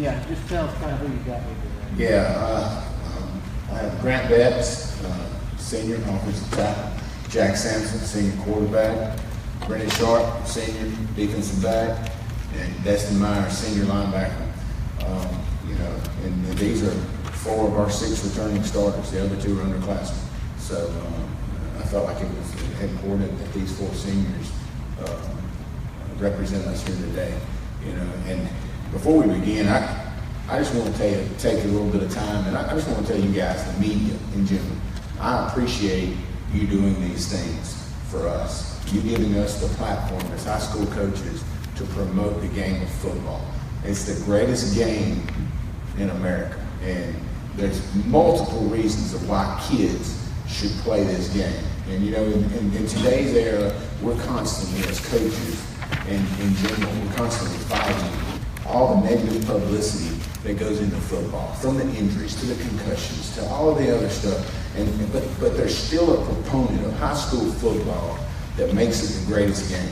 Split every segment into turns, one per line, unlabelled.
Yeah, just tell us kind of who you got with you.
Yeah, I have Grant Betts, senior offensive tackle, Jack Sampson, senior quarterback, Brennan Sharp, senior defensive back, and Destin Meyer, senior linebacker. And these are 4 of our 6 returning starters. The other 2 are underclassmen. So I felt like it was important that these 4 seniors represent us here today. And before we begin, I just want to take a little bit of time, and I just want to tell you guys, the media in general, I appreciate you doing these things for us. You giving us the platform as high school coaches to promote the game of football. It's the greatest game in America, and there's multiple reasons of why kids should play this game. And in today's era, we're constantly, as coaches and in general, we're constantly fighting all the negative publicity that goes into football, from the injuries to the concussions to all of the other stuff. But there's still a proponent of high school football that makes it the greatest game.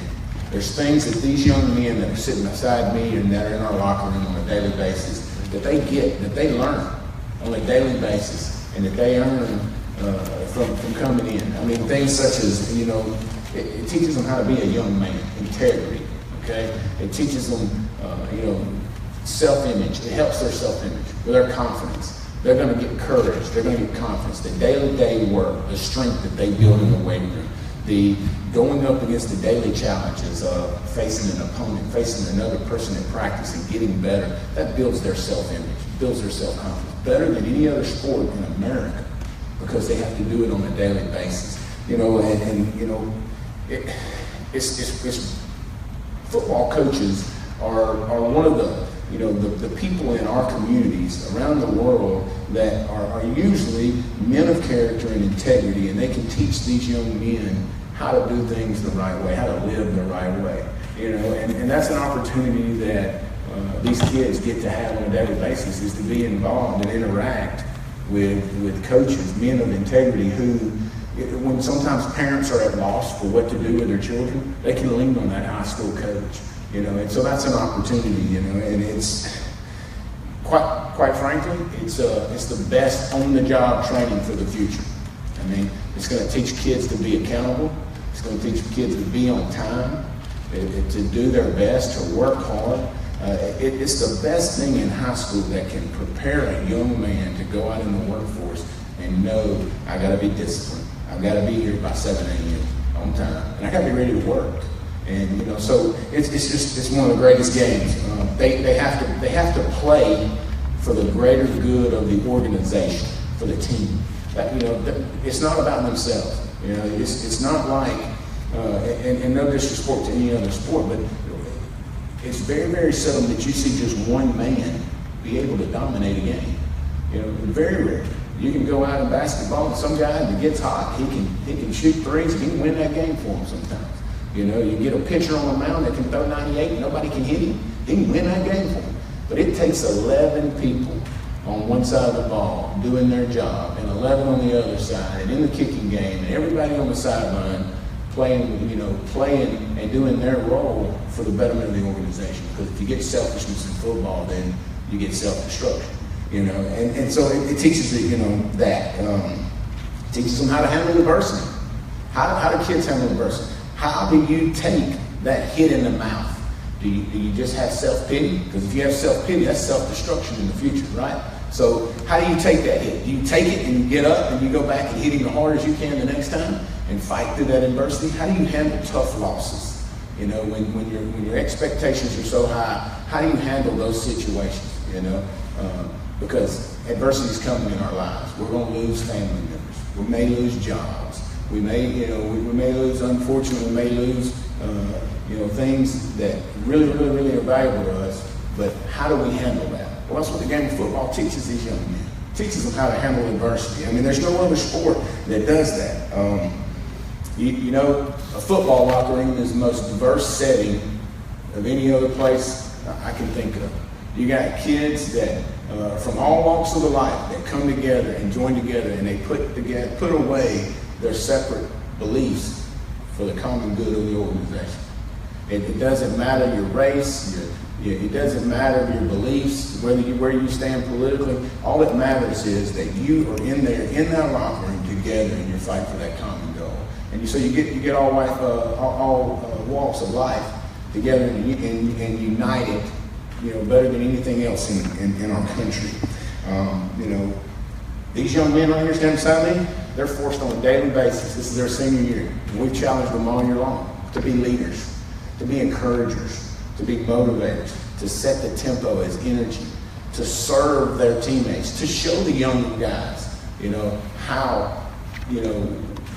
There's things that these young men that are sitting beside me and that are in our locker room on a daily basis that they get, that they learn on a daily basis, and that they earn from coming in. I mean, things such as, it teaches them how to be a young man, integrity, okay? It teaches them, self-image. It helps their self-image, with their confidence. They're going to get courage. They're going to get confidence. The day-to-day work, the strength that they build in the weight room, the going up against the daily challenges of facing an opponent, facing another person in practice and getting better, that builds their self-image, builds their self-confidence, better than any other sport in America, because they have to do it on a daily basis. It's football coaches are one of the people in our communities around the world that are usually men of character and integrity, and they can teach these young men how to do things the right way, how to live the right way. And that's an opportunity that these kids get to have on a daily basis, is to be involved and interact with coaches, men of integrity, who, when sometimes parents are at loss for what to do with their children, they can lean on that high school coach. And so that's an opportunity, and it's quite frankly, it's the best on-the-job training for the future. I mean, it's going to teach kids to be accountable. It's going to teach kids to be on time, to do their best, to work hard. It's the best thing in high school that can prepare a young man to go out in the workforce and know, I got to be disciplined. I've got to be here by 7 a.m. on time, and I got to be ready to work. And so it's one of the greatest games. They have to play for the greater good of the organization, for the team. It's not about themselves. It's not like, and no disrespect to any other sport, but it's very, very seldom that you see just one man be able to dominate a game. Very rare. You can go out in basketball, and some guy that gets hot, he can shoot threes, and he can win that game for him sometimes. You get a pitcher on the mound that can throw 98, and nobody can hit him. He can win that game for him. But it takes 11 people on one side of the ball doing their job, and 11 on the other side, and in the kicking game, and everybody on the sideline playing and doing their role for the betterment of the organization. Because if you get selfishness in football, then you get self-destruction. And so it teaches that. It teaches them how to handle adversity. How do kids handle adversity? How do you take that hit in the mouth? Do you just have self-pity? Because if you have self-pity, that's self-destruction in the future, right? So how do you take that hit? Do you take it and you get up and you go back and hit him as hard as you can the next time and fight through that adversity? How do you handle tough losses? When your expectations are so high, how do you handle those situations? Because adversity is coming in our lives. We're going to lose family members. We may lose jobs. We may lose, unfortunately, we may lose, things that really, really, really are valuable to us. But how do we handle that? Well, that's what the game of football teaches these young men. It teaches them how to handle adversity. I mean, there's no other sport that does that. A football locker room is the most diverse setting of any other place I can think of. You got kids that from all walks of the life that come together and join together, and they put away their separate beliefs for the common good of the organization. It doesn't matter your race, it doesn't matter your beliefs, where you stand politically. All that matters is that you are in that locker room together, and you're fighting for that common goal. And so you get all walks of life together and united, better than anything else in our country. These young men right here standing beside me, they're forced on a daily basis. This is their senior year. And we've challenged them all year long to be leaders, to be encouragers, to be motivators, to set the tempo as energy, to serve their teammates, to show the young guys, how,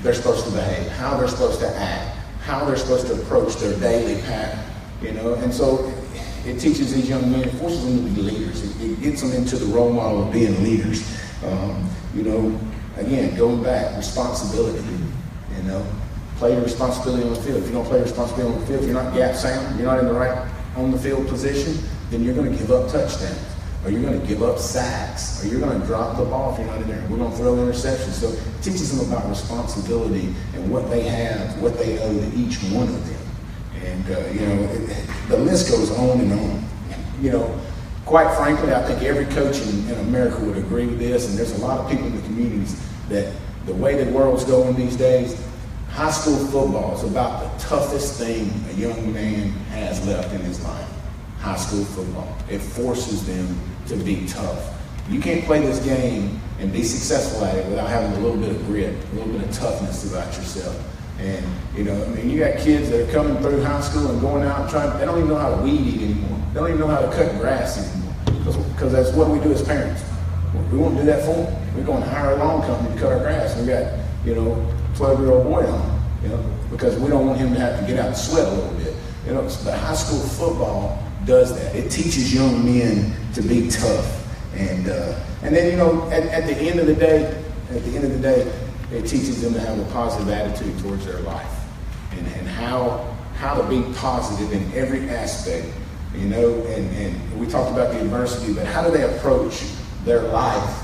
they're supposed to behave, how they're supposed to act, how they're supposed to approach their daily pattern, And so it teaches these young men, it forces them to be leaders. It gets them into the role model of being leaders. Again, going back, responsibility, play your responsibility on the field. If you don't play your responsibility on the field, if you're not gap sound, you're not in the right on the field position, then you're going to give up touchdowns, or you're going to give up sacks, or you're going to drop the ball if you're not in there. We're going to throw interceptions. So it teaches them about responsibility and what they have, what they owe to each one of them. And, the list goes on and on. Quite frankly, I think every coach in America would agree with this, and there's a lot of people in the communities that the way the world's going these days, high school football is about the toughest thing a young man has left in his life. High school football. It forces them to be tough. You can't play this game and be successful at it without having a little bit of grit, a little bit of toughness about yourself. And, you got kids that are coming through high school and going out and they don't even know how to weed eat anymore. They don't even know how to cut grass anymore. Because that's what we do as parents. We won't do that for them. We're going to hire a lawn company to cut our grass. And we got, 12-year-old boy on, because we don't want him to have to get out and sweat a little bit. But high school football does that. It teaches young men to be tough. And then, at the end of the day, it teaches them to have a positive attitude towards their life and how to be positive in every aspect, and we talked about the adversity, but how do they approach their life,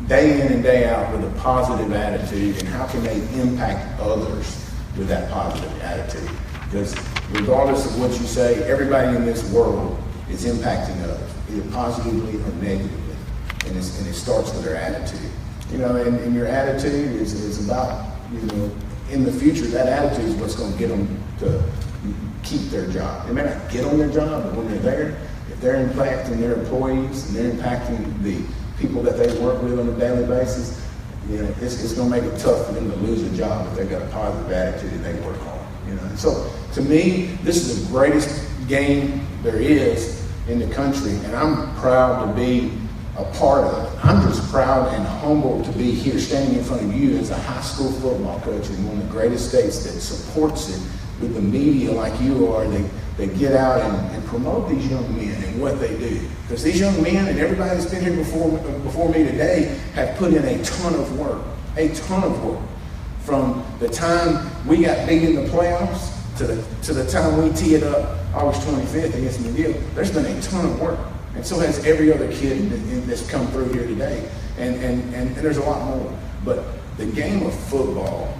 day in and day out with a positive attitude, and how can they impact others with that positive attitude? Because regardless of what you say, everybody in this world is impacting others, either positively or negatively, and it starts with their attitude. And your attitude is about, in the future, that attitude is what's going to get them to keep their job. They may not get on their job, but when they're there, if they're impacting their employees and they're impacting the people that they work with on a daily basis, it's going to make it tough for them to lose a job if they've got a positive attitude and they work hard. And so, to me, this is the greatest game there is in the country, and I'm proud to be a part of it. I'm just proud and humbled to be here standing in front of you as a high school football coach in one of the greatest states that supports it with the media like you are. They get out and promote these young men and what they do. Because these young men and everybody that's been here before me today have put in a ton of work. From the time we got beat in the playoffs to the time we tee it up August 25th against McGill, there's been a ton of work. And so has every other kid that's come through here today. And there's a lot more. But the game of football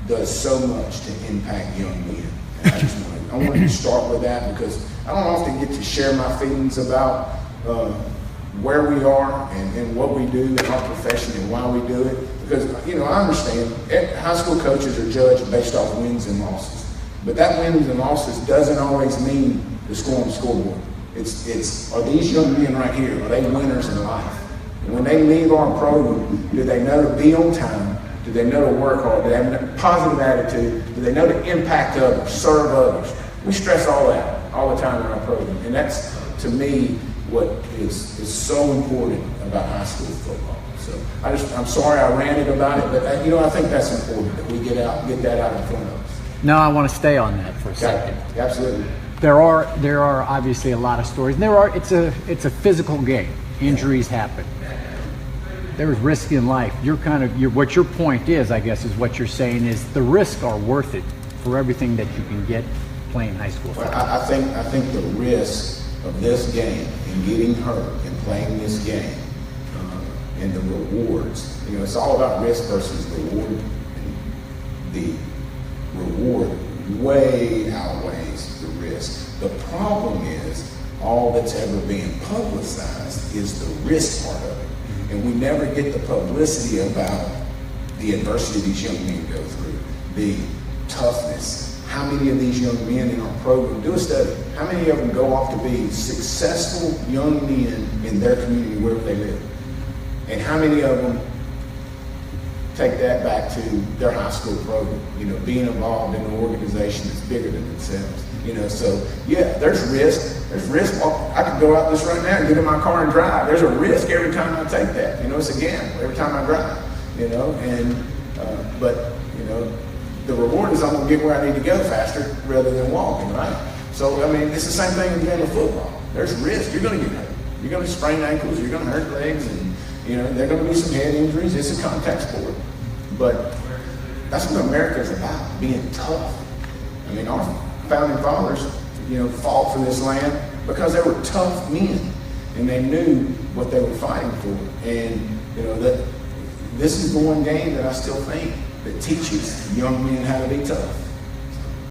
does so much to impact young men. And I wanted to start with that because I don't often get to share my feelings about where we are and what we do in our profession and why we do it. Because, I understand high school coaches are judged based off wins and losses. But that wins and losses doesn't always mean the score on the scoreboard. It's are these young men right here, are they winners in life? And when they leave our program, do they know to be on time? Do they know to work hard? Do they have a positive attitude? Do they know to impact others, serve others? We stress all that all the time in our program. And that's, to me, what is so important about high school football. So I'm sorry I ranted about it, but I think that's important that we get that out in front of us.
No, I want to stay on that for a second.
Absolutely.
There are obviously a lot of stories. It's a physical game. Injuries happen. There is risk in life. What your point is, I guess, is what you're saying is the risks are worth it for everything that you can get playing high school football.
I think the risk of this game and getting hurt and playing this game and the rewards. It's all about risk versus reward. And the reward way outweighs the risk. The problem is all that's ever being publicized is the risk part of it. And we never get the publicity about the adversity these young men go through, the toughness. How many of these young men in our program, do a study, how many of them go off to be successful young men in their community, wherever they live? And how many of them take that back to their high school program, being involved in an organization that's bigger than themselves? So yeah, there's risk. There's risk. Well, I could go out this right now and get in my car and drive. There's a risk every time I take that. It's a gamble every time I drive. But the reward is I'm gonna get where I need to go faster rather than walking, right? So I mean, it's the same thing in the game of football. There's risk. You're gonna get hurt. You're gonna sprain ankles. You're gonna hurt legs, and there are gonna be some head injuries. It's a contact sport, but that's what America's about: being tough. I mean, our founding fathers, fought for this land because they were tough men and they knew what they were fighting for. And that this is the one game that I still think that teaches young men how to be tough.